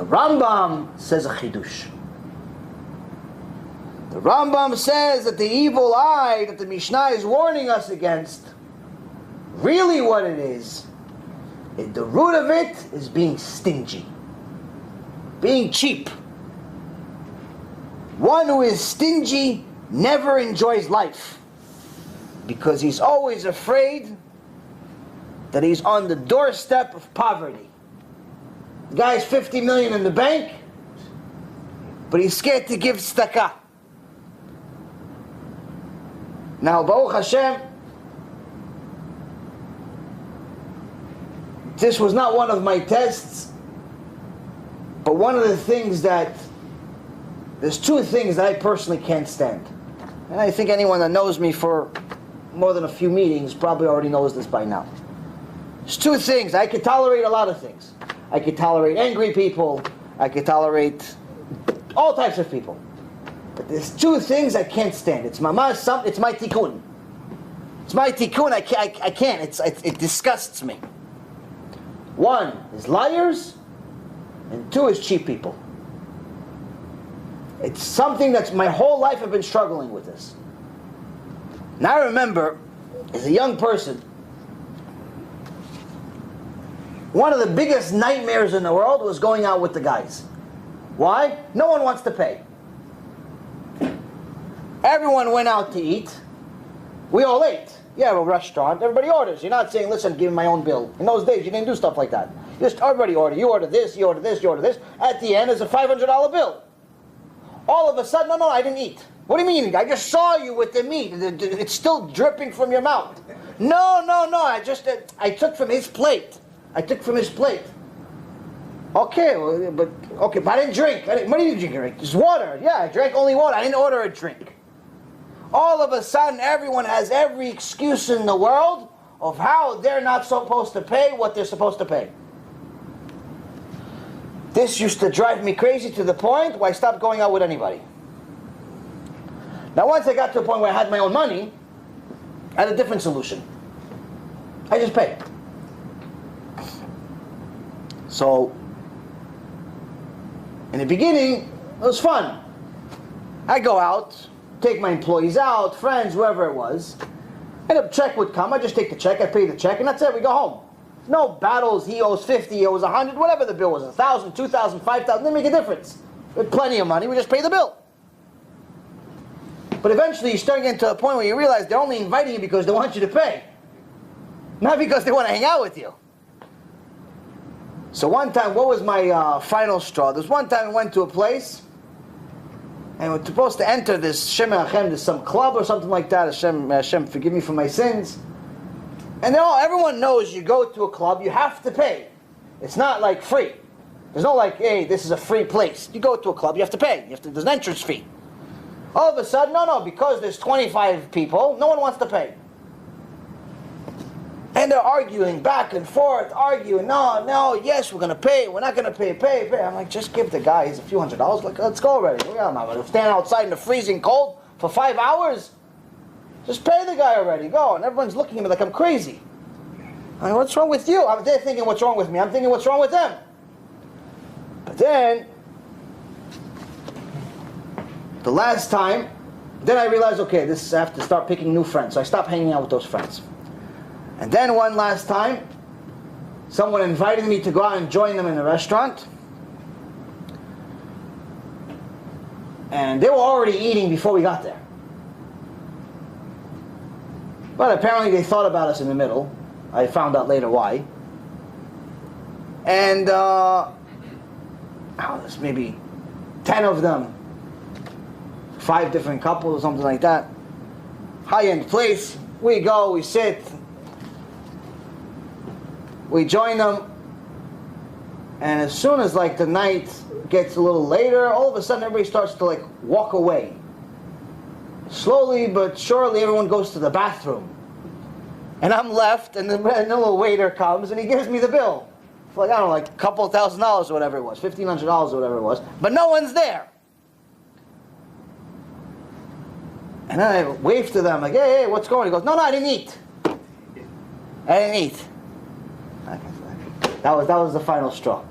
The Rambam says a chidush. The Rambam says that the evil eye that the Mishnah is warning us against, really what it is, the root of it is being stingy, being cheap. One who is stingy never enjoys life because he's always afraid that he's on the doorstep of poverty. The guy has 50 million in the bank, but he's scared to give tzedakah. Now, Baruch Hashem, this was not one of my tests, but one of the things that, there's two things that I personally can't stand. And I think anyone that knows me for more than a few meetings probably already knows this by now. There's two things. I could tolerate a lot of things. I could tolerate angry people. I could tolerate all types of people. But there's two things I can't stand. It's my tikkun. It's my tikkun. I can't. It disgusts me. One is liars, and two is cheap people. It's something that's my whole life I've been struggling with this. Now I remember, as a young person, one of the biggest nightmares in the world was going out with the guys. Why? No one wants to pay. Everyone went out to eat. We all ate. You have a restaurant, everybody orders. You're not saying, listen, give me my own bill. In those days, you didn't do stuff like that. Just everybody order. You order this, you order this, you order this. At the end, it's a $500 bill. All of a sudden, no, I didn't eat. What do you mean? I just saw you with the meat. It's still dripping from your mouth. No. I took from his plate. Okay, but I didn't drink. What did you drink? Just water. Yeah, I drank only water. I didn't order a drink. All of a sudden, everyone has every excuse in the world of how they're not supposed to pay what they're supposed to pay. This used to drive me crazy to the point where I stopped going out with anybody. Now, once I got to a point where I had my own money, I had a different solution. I just paid. So, in the beginning, it was fun. I go out, take my employees out, friends, whoever it was, and a check would come. I just take the check, I pay the check, and that's it. We go home. No battles. He owes 50, he owes 100, whatever the bill was, 1,000, 2,000, 5,000. Didn't make a difference. We had plenty of money. We just pay the bill. But eventually, you start getting to a point where you realize they're only inviting you because they want you to pay, not because they want to hang out with you. So one time, what was my final straw? There was one time we went to a place, and we're supposed to enter this Shem Hachem, there's some club or something like that. Hashem, forgive me for my sins. And everyone knows you go to a club, you have to pay. It's not like free. There's no like, hey, this is a free place. You go to a club, you have to pay. There's an entrance fee. All of a sudden, no, because there's 25 people, no one wants to pay. And they're arguing back and forth, no, yes, we're going to pay, we're not going to pay. I'm like, just give the guy, he's a few $100s, like, let's go already. I'm not going to stand outside in the freezing cold for 5 hours. Just pay the guy already, go. And everyone's looking at me like I'm crazy. I mean, what's wrong with you? They're thinking what's wrong with me, I'm thinking what's wrong with them. But then, the last time, then I realized, okay, I have to start picking new friends. So I stopped hanging out with those friends. And then one last time, someone invited me to go out and join them in a restaurant. And they were already eating before we got there. But apparently they thought about us in the middle. I found out later why. And there's maybe 10 of them. 5 different couples or something like that. High-end place. We go, we sit. We join them, and as soon as the night gets a little later, all of a sudden everybody starts to walk away. Slowly but surely everyone goes to the bathroom. And I'm left, and the little waiter comes and he gives me the bill. For I don't know, a couple $1,000 or whatever it was, $1,500 or whatever it was. But no one's there. And then I wave to them hey, what's going on? He goes, no, I didn't eat. That was the final straw.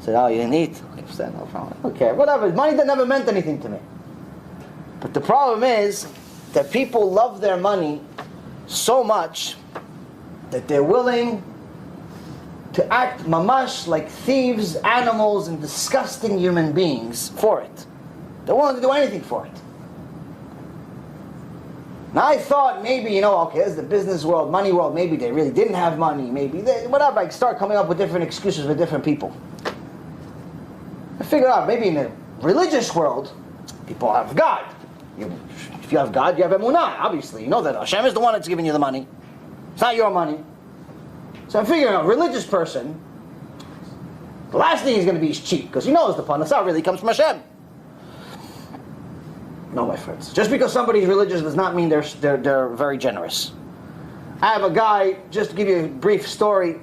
Said, oh, you didn't eat? Okay, said, no problem. Okay, whatever. Money that never meant anything to me. But the problem is that people love their money so much that they're willing to act mamash like thieves, animals, and disgusting human beings for it. They're willing to do anything for it. Now I thought maybe, okay, this is the business world, money world, maybe they really didn't have money, maybe whatever. I start coming up with different excuses for different people. I figured out maybe in the religious world, people have God. If you have God, you have emunah, obviously. You know that Hashem is the one that's giving you the money. It's not your money. So I'm figuring out a religious person, the last thing he's going to be is cheap, because he knows the parnasah really comes from Hashem. No, my friends. Just because somebody's religious does not mean they're very generous. I have a guy, just to give you a brief story.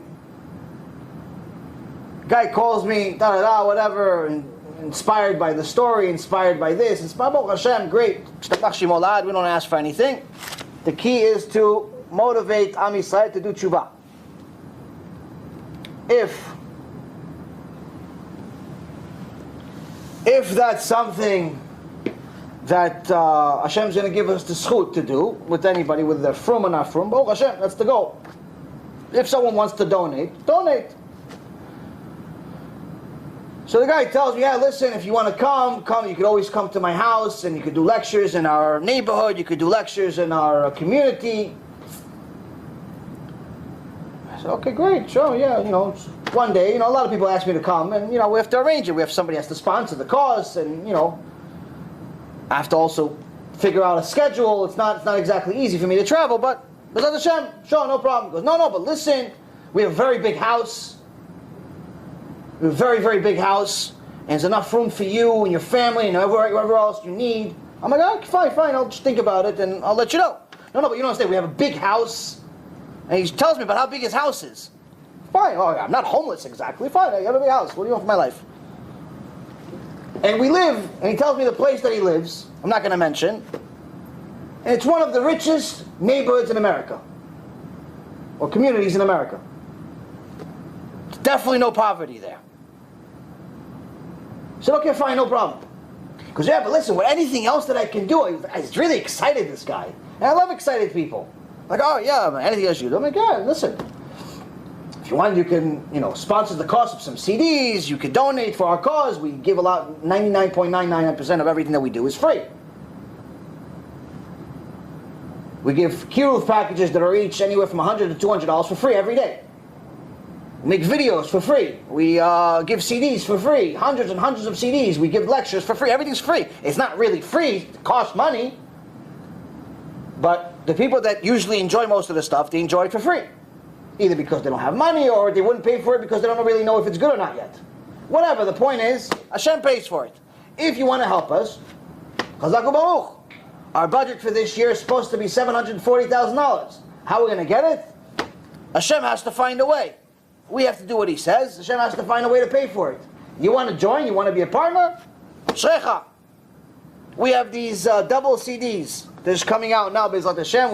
Guy calls me, whatever, and inspired by the story, inspired by this, inspired by Hashem, great. We don't ask for anything. The key is to motivate Am Yisrael to do tshuva. If that's something that Hashem's going to give us the zchut to do with anybody, whether they're frum or not frum, Hashem, that's the goal. If someone wants to donate, donate. So the guy tells me, yeah, listen, if you want to come, you could always come to my house, and you could do lectures in our neighborhood, you could do lectures in our community. I said, okay, great, sure, yeah, one day, a lot of people ask me to come, and, we have to arrange it. We have somebody has to sponsor the cause, and, I have to also figure out a schedule. It's not exactly easy for me to travel, but B'ezrat Hashem, sure, no problem. He goes, no, but listen, we have a very big house. We have a very, very big house, and there's enough room for you and your family and whoever else you need. I'm like, okay, fine, I'll just think about it, and I'll let you know. No, but you don't understand, we have a big house, and he tells me about how big his house is. Fine, I'm not homeless exactly, fine, I have a big house, what do you want for my life? And we live, and he tells me the place that he lives, I'm not going to mention, and it's one of the richest neighborhoods in America, or communities in America. There's definitely no poverty there. I said, okay, fine, no problem. Because, yeah, but listen, with anything else that I can do, I was really excited, this guy. And I love excited people. Like, oh, yeah, anything else you do? I'm like, yeah, listen. If you want, you can, sponsor the cost of some CDs. You can donate for our cause. We give a lot, 99.999% of everything that we do is free. We give kiruv packages that are each anywhere from $100 to $200 for free every day. We make videos for free. We give CDs for free. Hundreds and hundreds of CDs. We give lectures for free. Everything's free. It's not really free. It costs money. But the people that usually enjoy most of the stuff, they enjoy it for free. Either because they don't have money, or they wouldn't pay for it because they don't really know if it's good or not yet. Whatever, the point is, Hashem pays for it. If you want to help us, Chazak Baruch. Our budget for this year is supposed to be $740,000. How are we going to get it? Hashem has to find a way. We have to do what He says. Hashem has to find a way to pay for it. You want to join? You want to be a partner? Shrecha. We have these double CDs. They're just coming out now, B'ezrat Hashem.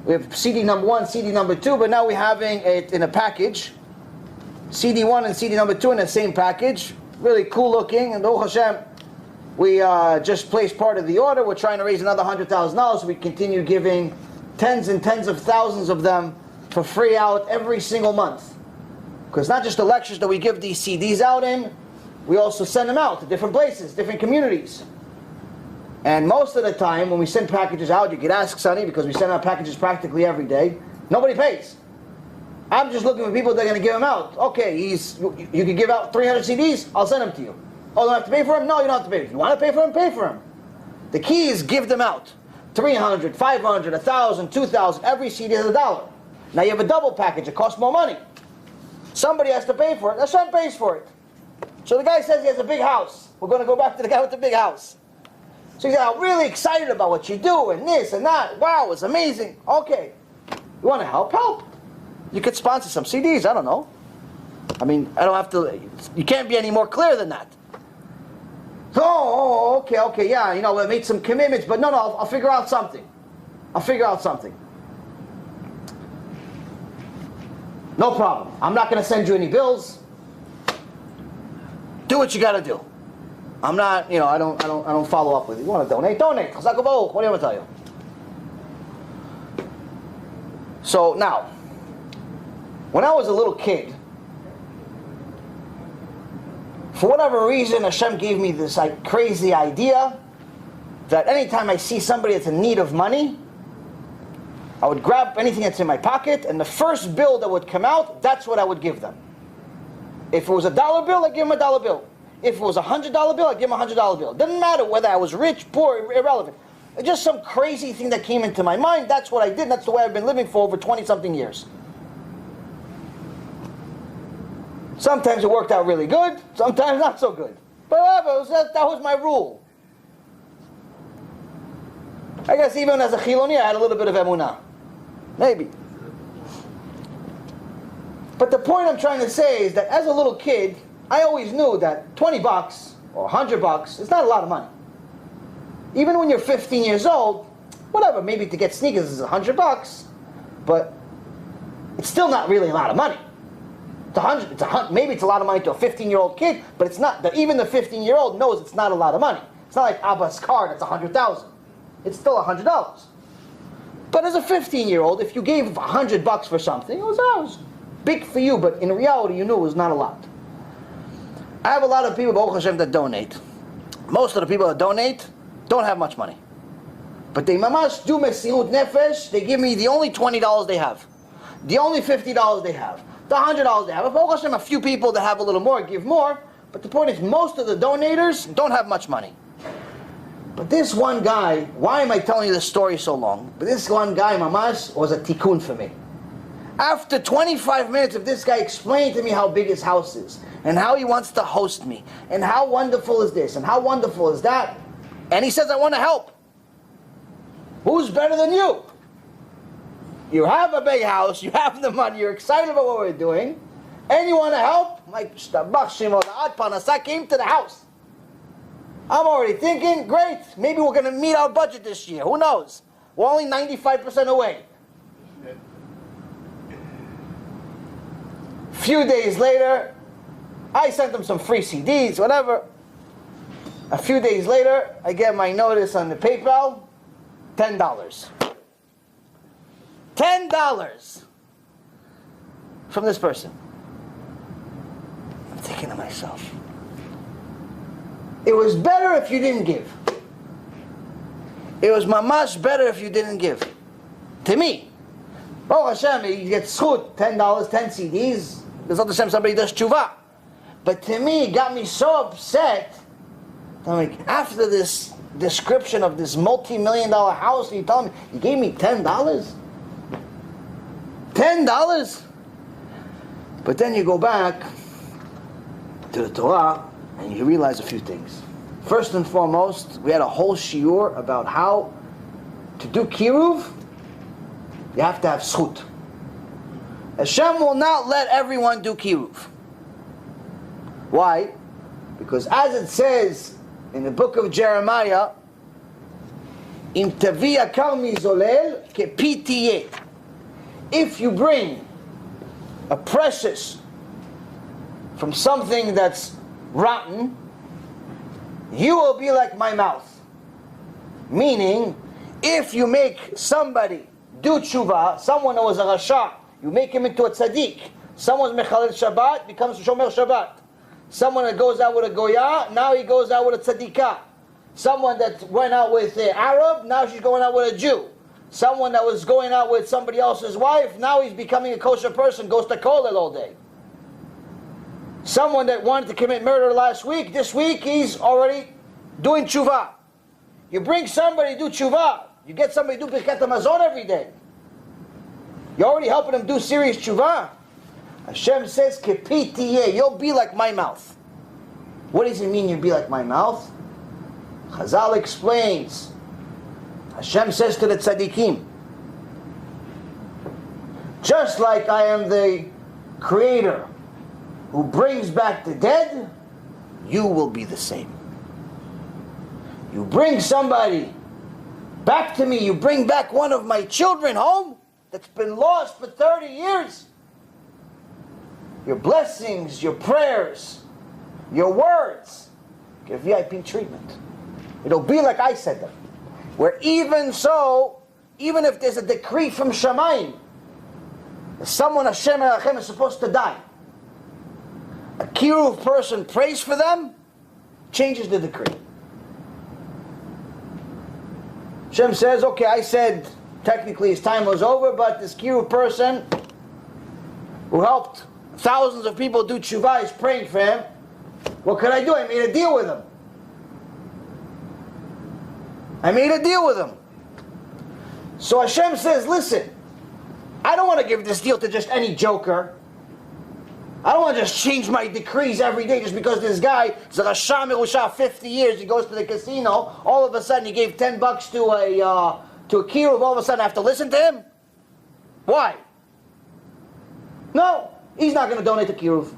We have CD number 1, CD number 2, but now we're having it in a package. CD 1 and CD number 2 in the same package. Really cool looking. And Baruch Hashem, we just placed part of the order. We're trying to raise another $100,000 so we continue giving tens and tens of thousands of them for free out every single month. Because not just the lectures that we give these CDs out in, we also send them out to different places, different communities. And most of the time, when we send packages out, you could ask Sonny, because we send out packages practically every day, nobody pays. I'm just looking for people that are going to give them out. Okay, you can give out 300 CDs, I'll send them to you. Oh, you don't have to pay for them? No, you don't have to pay. If you want to pay for them, pay for them. The key is give them out. 300, 500, 1,000, 2,000, every CD is $1. Now you have a double package, it costs more money. Somebody has to pay for it, Hashem pays for it. So the guy says he has a big house. We're going to go back to the guy with the big house. So he said, I'm really excited about what you do, and this and that. Wow, it's amazing. Okay. You want to help? Help. You could sponsor some CDs, I don't know. I mean, I don't have to, you can't be any more clear than that. Oh, okay, yeah, I made some commitments, but no, I'll figure out something. No problem. I'm not going to send you any bills. do what you got to do. I'm not, I don't follow up with you. You want to donate? Donate. Chazak u'baruch. What do you want to tell you? So now, when I was a little kid, for whatever reason, Hashem gave me this crazy idea that anytime I see somebody that's in need of money, I would grab anything that's in my pocket, and the first bill that would come out, that's what I would give them. If it was $1 bill, I'd give them $1 bill. If it was $100 bill, I'd give them $100 bill. It doesn't matter whether I was rich, poor, irrelevant. It's just some crazy thing that came into my mind. That's what I did. That's the way I've been living for over 20-something years. Sometimes it worked out really good, sometimes not so good. But whatever, that was my rule. I guess even as a Chiloni, I had a little bit of emunah. Maybe. But the point I'm trying to say is that as a little kid, I always knew that $20 or $100, it's not a lot of money. Even when you're 15 years old, whatever, maybe to get sneakers is $100, but it's still not really a lot of money. Maybe it's a lot of money to a 15-year-old kid, but it's not. Even the 15-year-old knows it's not a lot of money. It's not like Abba's car that's $100,000. It's still $100. But as a 15-year-old, if you gave $100 for something, it was big for you, but in reality, you knew it was not a lot. I have a lot of people, Baruch Hashem, that donate. Most of the people that donate don't have much money. But they mamash do mesirut nefesh, they give me the only $20 they have. The only $50 they have. The $100 they have. Baruch Hashem, a few people that have a little more give more, but the point is most of the donators don't have much money. But this one guy, why am I telling you this story so long? But this one guy, mamash, was a tikkun for me. After 25 minutes of this guy explaining to me how big his house is, and how he wants to host me, and how wonderful is this, and how wonderful is that, and he says, I want to help. Who's better than you? You have a big house, you have the money, you're excited about what we're doing, and you want to help? Like, Parnasah came to the house. I'm already thinking, great, maybe we're going to meet our budget this year. Who knows? We're only 95% away. Few days later, I sent them some free CDs, whatever. A few days later, I get my notice on the PayPal, $10. $10 from this person. I'm thinking to myself, it was better if you didn't give. It was mamash better if you didn't give. To me. Oh Hashem, you get schut, $10, 10 CDs. There's not Hashem, somebody does tshuva. But to me, it got me so upset. I'm like, after this description of this multi-million-dollar house, you tell me, you gave me $10? $10? But then you go back to the Torah, and you realize a few things. First and foremost, we had a whole shiur about how to do kiruv, you have to have schut. Hashem will not let everyone do kiruv. Why? Because as it says in the book of Jeremiah, Im tavi akar mizolel kepi tiyeh. If you bring a precious from something that's rotten, you will be like my mouth. Meaning, if you make somebody do tshuva, someone who was a rasha, you make him into a tzaddik. Someone's mechalel Shabbat, becomes shomer Shabbat. Someone that goes out with a goya, now he goes out with a tzaddikah. Someone that went out with an Arab, now she's going out with a Jew. Someone that was going out with somebody else's wife, now he's becoming a kosher person, goes to kollel all day. Someone that wanted to commit murder last week, this week he's already doing tshuva. You bring somebody to do tshuva, you get somebody to do Birkat Hamazon every day. You're already helping them do serious tshuva. Hashem says, Kepi tiyeh, you'll be like my mouth. What does it mean you'll be like my mouth? Chazal explains. Hashem says to the tzaddikim, just like I am the creator who brings back the dead, you will be the same. You bring somebody back to me, you bring back one of my children home that's been lost for 30 years. Your blessings, your prayers, Your words get VIP treatment. It'll be like I said them. Where even so, even if there's a decree from Shamayim, someone Hashem Erachem is supposed to die, a kiruv person prays for them, changes the decree. Hashem says, okay, I said technically his time was over, but this kiruv person who helped thousands of people do tshuva is praying for him. What could I do? I made a deal with him. So Hashem says, listen, I don't want to give this deal to just any joker. I don't want to just change my decrees every day just because this guy is a Rasha Merusha, 50 years, he goes to the casino, all of a sudden he gave $10 to a kiruv, all of a sudden I have to listen to him? Why? No, he's not going to donate to kiruv.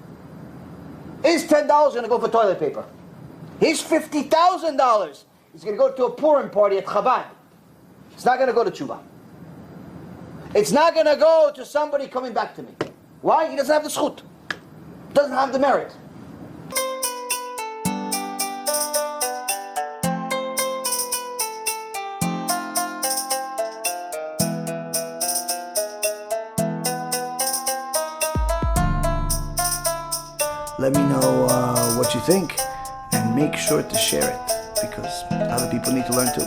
His $10 is going to go for toilet paper. His $50,000 is going to go to a Purim party at Chabad. It's not going to go to tshuva. It's not going to go to somebody coming back to me. Why? He doesn't have the zchut. Doesn't have the merit. Let me know what you think, and make sure to share it, because other people need to learn too.